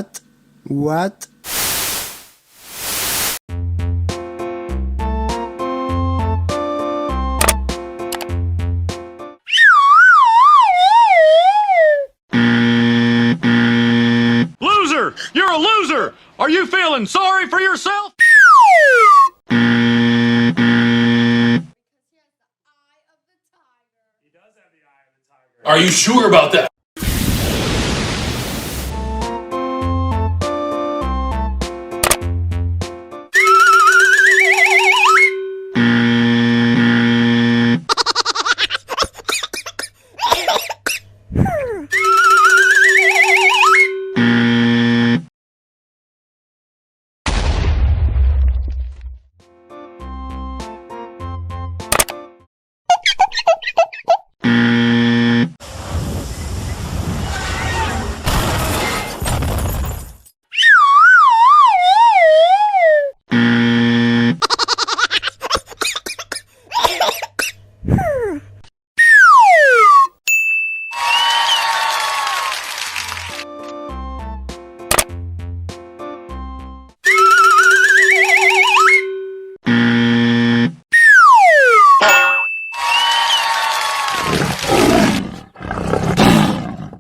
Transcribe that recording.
What? What? Loser! You're a loser! Are you feeling sorry for yourself? Are you sure about that?